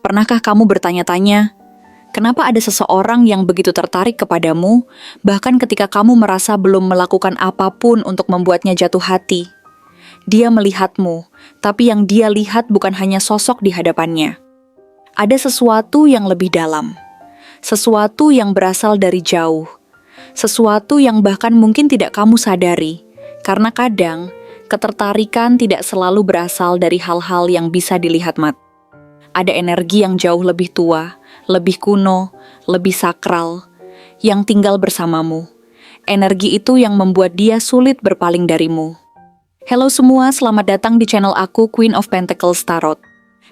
Pernahkah kamu bertanya-tanya, kenapa ada seseorang yang begitu tertarik kepadamu, bahkan ketika kamu merasa belum melakukan apapun untuk membuatnya jatuh hati? Dia melihatmu, tapi yang dia lihat bukan hanya sosok di hadapannya. Ada sesuatu yang lebih dalam, sesuatu yang berasal dari jauh, sesuatu yang bahkan mungkin tidak kamu sadari, karena kadang ketertarikan tidak selalu berasal dari hal-hal yang bisa dilihat mata. Ada energi yang jauh lebih tua, lebih kuno, lebih sakral, yang tinggal bersamamu. Energi itu yang membuat dia sulit berpaling darimu. Halo semua, selamat datang di channel aku, Queen of Pentacles Tarot.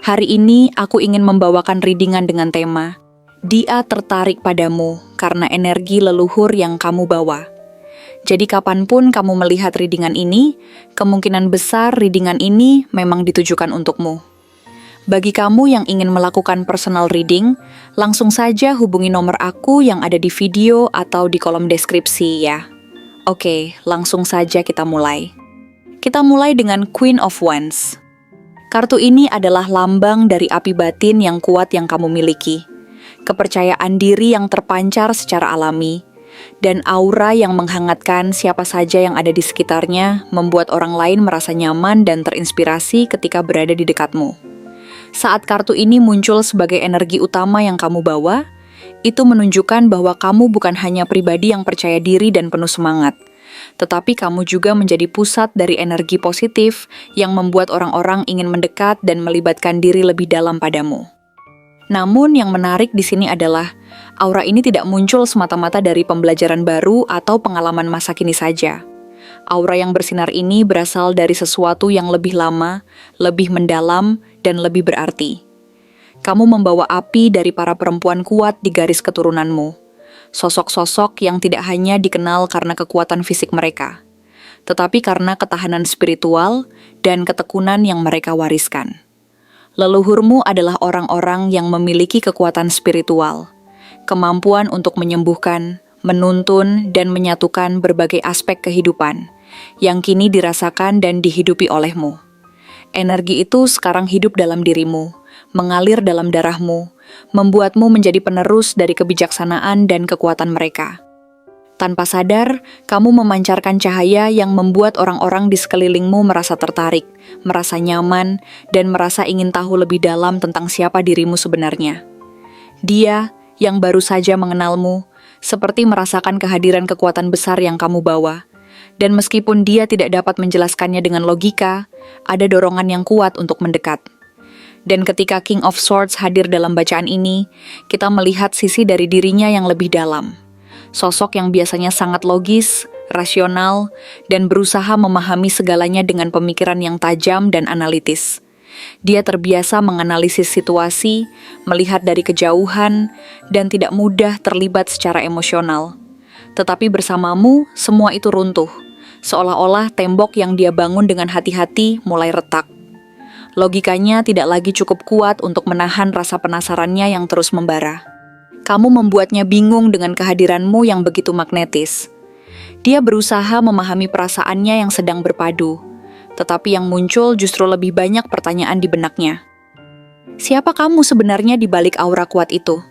Hari ini aku ingin membawakan readingan dengan tema, Dia tertarik padamu karena energi leluhur yang kamu bawa. Jadi kapanpun kamu melihat readingan ini, kemungkinan besar readingan ini memang ditujukan untukmu. Bagi kamu yang ingin melakukan personal reading, langsung saja hubungi nomor aku yang ada di video atau di kolom deskripsi ya. Oke, langsung saja kita mulai. Kita mulai dengan Queen of Wands. Kartu ini adalah lambang dari api batin yang kuat yang kamu miliki. Kepercayaan diri yang terpancar secara alami, dan aura yang menghangatkan siapa saja yang ada di sekitarnya membuat orang lain merasa nyaman dan terinspirasi ketika berada di dekatmu. Saat kartu ini muncul sebagai energi utama yang kamu bawa, itu menunjukkan bahwa kamu bukan hanya pribadi yang percaya diri dan penuh semangat, tetapi kamu juga menjadi pusat dari energi positif yang membuat orang-orang ingin mendekat dan melibatkan diri lebih dalam padamu. Namun yang menarik di sini adalah, aura ini tidak muncul semata-mata dari pembelajaran baru atau pengalaman masa kini saja. Aura yang bersinar ini berasal dari sesuatu yang lebih lama, lebih mendalam, dan lebih berarti. Kamu membawa api dari para perempuan kuat di garis keturunanmu. Sosok-sosok yang tidak hanya dikenal karena kekuatan fisik mereka, tetapi karena ketahanan spiritual dan ketekunan yang mereka wariskan. Leluhurmu adalah orang-orang yang memiliki kekuatan spiritual, kemampuan untuk menyembuhkan, menuntun, dan menyatukan berbagai aspek kehidupan yang kini dirasakan dan dihidupi olehmu. Energi itu sekarang hidup dalam dirimu, mengalir dalam darahmu, membuatmu menjadi penerus dari kebijaksanaan dan kekuatan mereka. Tanpa sadar, kamu memancarkan cahaya yang membuat orang-orang di sekelilingmu merasa tertarik, merasa nyaman, dan merasa ingin tahu lebih dalam tentang siapa dirimu sebenarnya. Dia yang baru saja mengenalmu, seperti merasakan kehadiran kekuatan besar yang kamu bawa. Dan meskipun dia tidak dapat menjelaskannya dengan logika, ada dorongan yang kuat untuk mendekat. Dan ketika King of Swords hadir dalam bacaan ini, kita melihat sisi dari dirinya yang lebih dalam. Sosok yang biasanya sangat logis, rasional, dan berusaha memahami segalanya dengan pemikiran yang tajam dan analitis. Dia terbiasa menganalisis situasi, melihat dari kejauhan, dan tidak mudah terlibat secara emosional. Tetapi bersamamu, semua itu runtuh, seolah-olah tembok yang dia bangun dengan hati-hati mulai retak. Logikanya tidak lagi cukup kuat untuk menahan rasa penasarannya yang terus membara. Kamu membuatnya bingung dengan kehadiranmu yang begitu magnetis. Dia berusaha memahami perasaannya yang sedang berpadu, tetapi yang muncul justru lebih banyak pertanyaan di benaknya. Siapa kamu sebenarnya di balik aura kuat itu?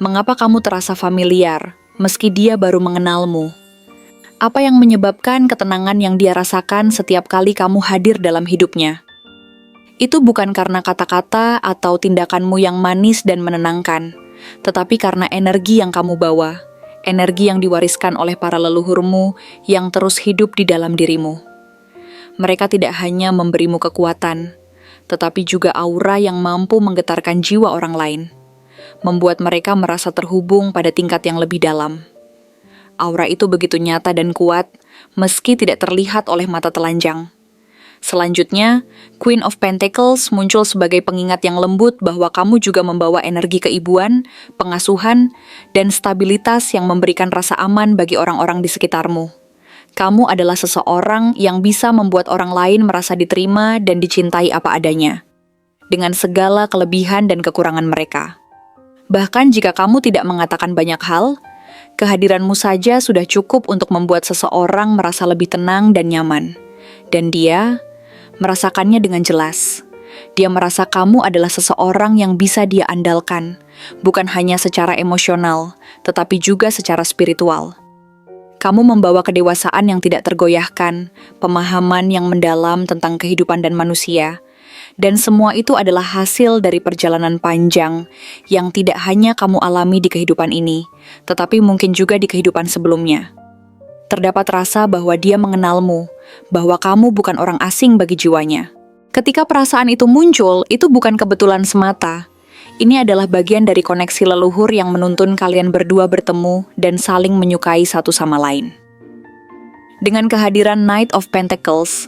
Mengapa kamu terasa familiar, meski dia baru mengenalmu? Apa yang menyebabkan ketenangan yang dia rasakan setiap kali kamu hadir dalam hidupnya? Itu bukan karena kata-kata atau tindakanmu yang manis dan menenangkan, tetapi karena energi yang kamu bawa, energi yang diwariskan oleh para leluhurmu yang terus hidup di dalam dirimu. Mereka tidak hanya memberimu kekuatan, tetapi juga aura yang mampu menggetarkan jiwa orang lain, membuat mereka merasa terhubung pada tingkat yang lebih dalam. Aura itu begitu nyata dan kuat, meski tidak terlihat oleh mata telanjang. Selanjutnya, Queen of Pentacles muncul sebagai pengingat yang lembut bahwa kamu juga membawa energi keibuan, pengasuhan, dan stabilitas yang memberikan rasa aman bagi orang-orang di sekitarmu. Kamu adalah seseorang yang bisa membuat orang lain merasa diterima dan dicintai apa adanya, dengan segala kelebihan dan kekurangan mereka. Bahkan jika kamu tidak mengatakan banyak hal, kehadiranmu saja sudah cukup untuk membuat seseorang merasa lebih tenang dan nyaman. Dan dia merasakannya dengan jelas. Dia merasa kamu adalah seseorang yang bisa dia andalkan, bukan hanya secara emosional, tetapi juga secara spiritual. Kamu membawa kedewasaan yang tidak tergoyahkan, pemahaman yang mendalam tentang kehidupan dan manusia, dan semua itu adalah hasil dari perjalanan panjang yang tidak hanya kamu alami di kehidupan ini, tetapi mungkin juga di kehidupan sebelumnya. Terdapat rasa bahwa dia mengenalmu, bahwa kamu bukan orang asing bagi jiwanya. Ketika perasaan itu muncul, itu bukan kebetulan semata. Ini adalah bagian dari koneksi leluhur yang menuntun kalian berdua bertemu dan saling menyukai satu sama lain. Dengan kehadiran Knight of Pentacles,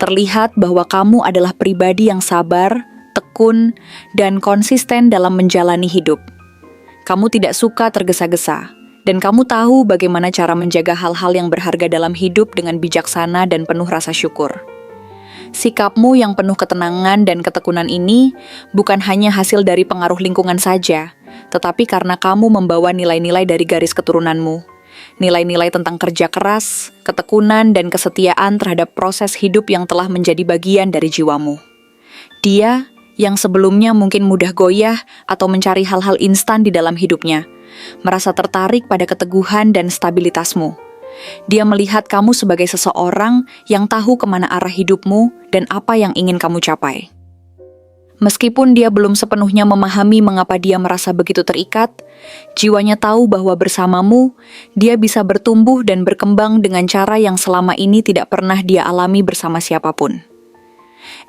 terlihat bahwa kamu adalah pribadi yang sabar, tekun, dan konsisten dalam menjalani hidup. Kamu tidak suka tergesa-gesa, dan kamu tahu bagaimana cara menjaga hal-hal yang berharga dalam hidup dengan bijaksana dan penuh rasa syukur. Sikapmu yang penuh ketenangan dan ketekunan ini bukan hanya hasil dari pengaruh lingkungan saja, tetapi karena kamu membawa nilai-nilai dari garis keturunanmu. Nilai-nilai tentang kerja keras, ketekunan, dan kesetiaan terhadap proses hidup yang telah menjadi bagian dari jiwamu. Dia, yang sebelumnya mungkin mudah goyah atau mencari hal-hal instan di dalam hidupnya, merasa tertarik pada keteguhan dan stabilitasmu. Dia melihat kamu sebagai seseorang yang tahu kemana arah hidupmu dan apa yang ingin kamu capai. Meskipun dia belum sepenuhnya memahami mengapa dia merasa begitu terikat, jiwanya tahu bahwa bersamamu, dia bisa bertumbuh dan berkembang dengan cara yang selama ini tidak pernah dia alami bersama siapapun.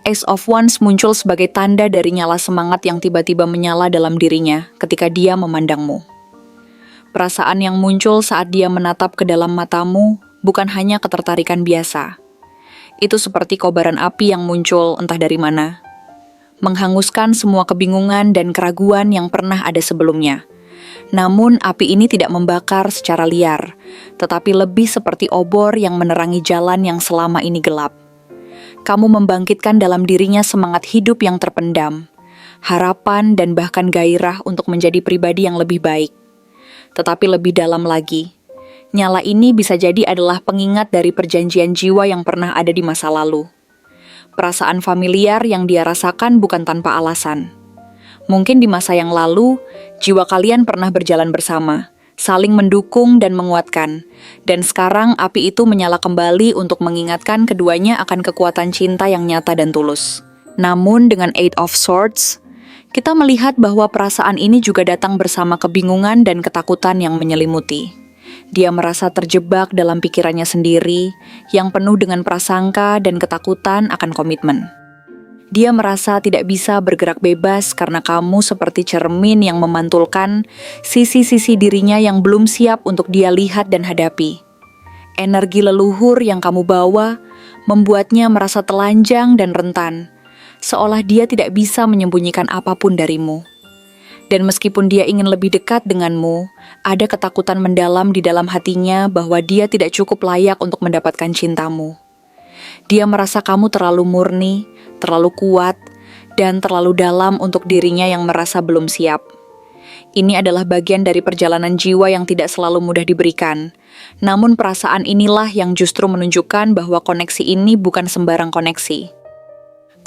Ace of Wands muncul sebagai tanda dari nyala semangat yang tiba-tiba menyala dalam dirinya ketika dia memandangmu. Perasaan yang muncul saat dia menatap ke dalam matamu bukan hanya ketertarikan biasa. Itu seperti kobaran api yang muncul entah dari mana, menghanguskan semua kebingungan dan keraguan yang pernah ada sebelumnya. Namun api ini tidak membakar secara liar, tetapi lebih seperti obor yang menerangi jalan yang selama ini gelap. Kamu membangkitkan dalam dirinya semangat hidup yang terpendam, harapan dan bahkan gairah untuk menjadi pribadi yang lebih baik. Tetapi lebih dalam lagi, nyala ini bisa jadi adalah pengingat dari perjanjian jiwa yang pernah ada di masa lalu. Perasaan familiar yang dia rasakan bukan tanpa alasan. Mungkin di masa yang lalu, jiwa kalian pernah berjalan bersama, saling mendukung dan menguatkan, dan sekarang api itu menyala kembali untuk mengingatkan keduanya akan kekuatan cinta yang nyata dan tulus. Namun dengan Eight of Swords, kita melihat bahwa perasaan ini juga datang bersama kebingungan dan ketakutan yang menyelimuti. Dia merasa terjebak dalam pikirannya sendiri, yang penuh dengan prasangka dan ketakutan akan komitmen. Dia merasa tidak bisa bergerak bebas karena kamu seperti cermin yang memantulkan sisi-sisi dirinya yang belum siap untuk dia lihat dan hadapi. Energi leluhur yang kamu bawa membuatnya merasa telanjang dan rentan, seolah dia tidak bisa menyembunyikan apapun darimu. Dan meskipun dia ingin lebih dekat denganmu, ada ketakutan mendalam di dalam hatinya bahwa dia tidak cukup layak untuk mendapatkan cintamu. Dia merasa kamu terlalu murni, terlalu kuat, dan terlalu dalam untuk dirinya yang merasa belum siap. Ini adalah bagian dari perjalanan jiwa yang tidak selalu mudah diberikan. Namun perasaan inilah yang justru menunjukkan bahwa koneksi ini bukan sembarang koneksi.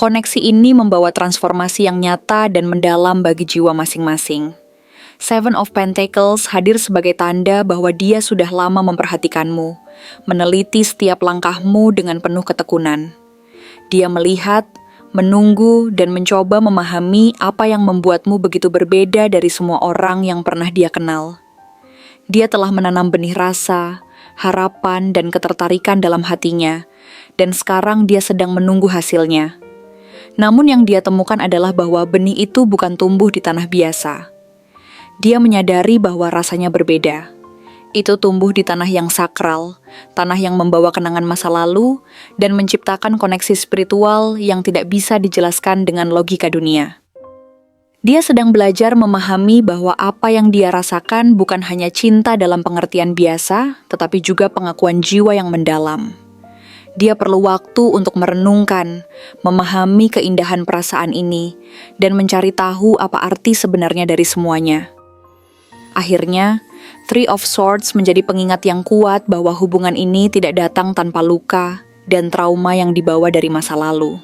Koneksi ini membawa transformasi yang nyata dan mendalam bagi jiwa masing-masing. Seven of Pentacles hadir sebagai tanda bahwa dia sudah lama memperhatikanmu, meneliti setiap langkahmu dengan penuh ketekunan. Dia melihat, menunggu, dan mencoba memahami apa yang membuatmu begitu berbeda dari semua orang yang pernah dia kenal. Dia telah menanam benih rasa, harapan, dan ketertarikan dalam hatinya, dan sekarang dia sedang menunggu hasilnya. Namun yang dia temukan adalah bahwa benih itu bukan tumbuh di tanah biasa. Dia menyadari bahwa rasanya berbeda. Itu tumbuh di tanah yang sakral, tanah yang membawa kenangan masa lalu, dan menciptakan koneksi spiritual yang tidak bisa dijelaskan dengan logika dunia. Dia sedang belajar memahami bahwa apa yang dia rasakan bukan hanya cinta dalam pengertian biasa, tetapi juga pengakuan jiwa yang mendalam. Dia perlu waktu untuk merenungkan, memahami keindahan perasaan ini, dan mencari tahu apa arti sebenarnya dari semuanya. Akhirnya, Three of Swords menjadi pengingat yang kuat bahwa hubungan ini tidak datang tanpa luka dan trauma yang dibawa dari masa lalu.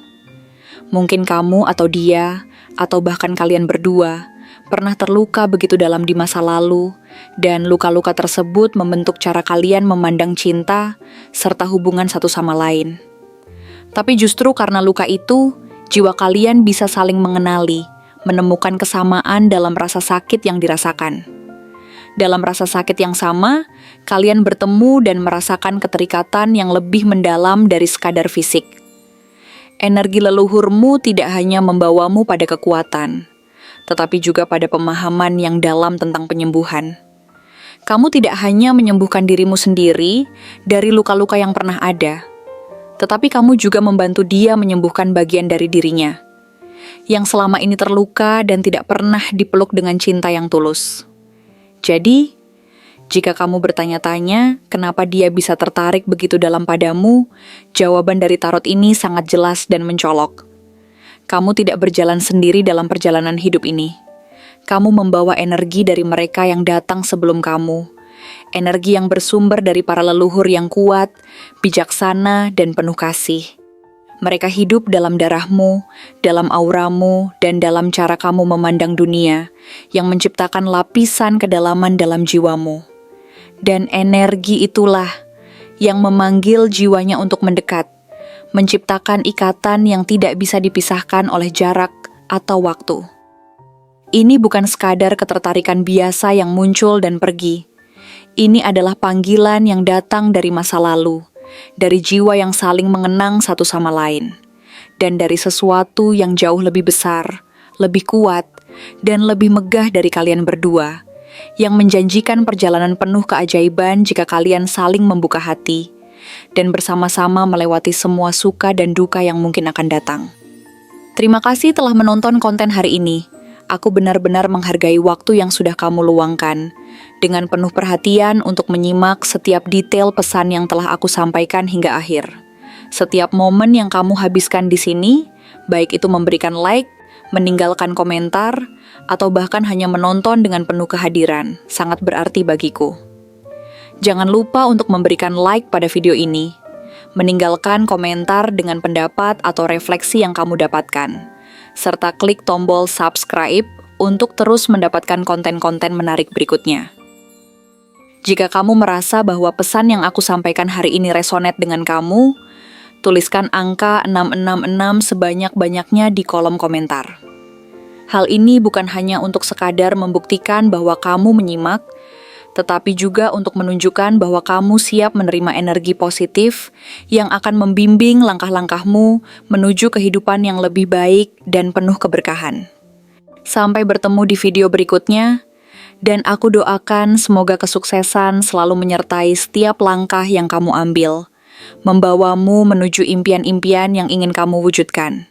Mungkin kamu atau dia, atau bahkan kalian berdua, pernah terluka begitu dalam di masa lalu, dan luka-luka tersebut membentuk cara kalian memandang cinta, serta hubungan satu sama lain. Tapi justru karena luka itu, jiwa kalian bisa saling mengenali, menemukan kesamaan dalam rasa sakit yang dirasakan. Dalam rasa sakit yang sama, kalian bertemu dan merasakan keterikatan yang lebih mendalam dari sekadar fisik. Energi leluhurmu tidak hanya membawamu pada kekuatan, tetapi juga pada pemahaman yang dalam tentang penyembuhan. Kamu tidak hanya menyembuhkan dirimu sendiri dari luka-luka yang pernah ada, tetapi kamu juga membantu dia menyembuhkan bagian dari dirinya, yang selama ini terluka dan tidak pernah dipeluk dengan cinta yang tulus. Jadi, jika kamu bertanya-tanya kenapa dia bisa tertarik begitu dalam padamu, jawaban dari tarot ini sangat jelas dan mencolok. Kamu tidak berjalan sendiri dalam perjalanan hidup ini. Kamu membawa energi dari mereka yang datang sebelum kamu. Energi yang bersumber dari para leluhur yang kuat, bijaksana, dan penuh kasih. Mereka hidup dalam darahmu, dalam auramu, dan dalam cara kamu memandang dunia, yang menciptakan lapisan kedalaman dalam jiwamu. Dan energi itulah yang memanggil jiwanya untuk mendekat, menciptakan ikatan yang tidak bisa dipisahkan oleh jarak atau waktu. Ini bukan sekadar ketertarikan biasa yang muncul dan pergi. Ini adalah panggilan yang datang dari masa lalu, dari jiwa yang saling mengenang satu sama lain, dan dari sesuatu yang jauh lebih besar, lebih kuat, dan lebih megah dari kalian berdua, yang menjanjikan perjalanan penuh keajaiban jika kalian saling membuka hati, dan bersama-sama melewati semua suka dan duka yang mungkin akan datang. Terima kasih telah menonton konten hari ini. Aku benar-benar menghargai waktu yang sudah kamu luangkan, dengan penuh perhatian untuk menyimak setiap detail pesan yang telah aku sampaikan hingga akhir. Setiap momen yang kamu habiskan di sini, baik itu memberikan like, meninggalkan komentar, atau bahkan hanya menonton dengan penuh kehadiran, sangat berarti bagiku. Jangan lupa untuk memberikan like pada video ini, meninggalkan komentar dengan pendapat atau refleksi yang kamu dapatkan, serta klik tombol subscribe untuk terus mendapatkan konten-konten menarik berikutnya. Jika kamu merasa bahwa pesan yang aku sampaikan hari ini resonate dengan kamu, tuliskan angka 666 sebanyak-banyaknya di kolom komentar. Hal ini bukan hanya untuk sekadar membuktikan bahwa kamu menyimak, tetapi juga untuk menunjukkan bahwa kamu siap menerima energi positif yang akan membimbing langkah-langkahmu menuju kehidupan yang lebih baik dan penuh keberkahan. Sampai bertemu di video berikutnya, dan aku doakan semoga kesuksesan selalu menyertai setiap langkah yang kamu ambil, membawamu menuju impian-impian yang ingin kamu wujudkan.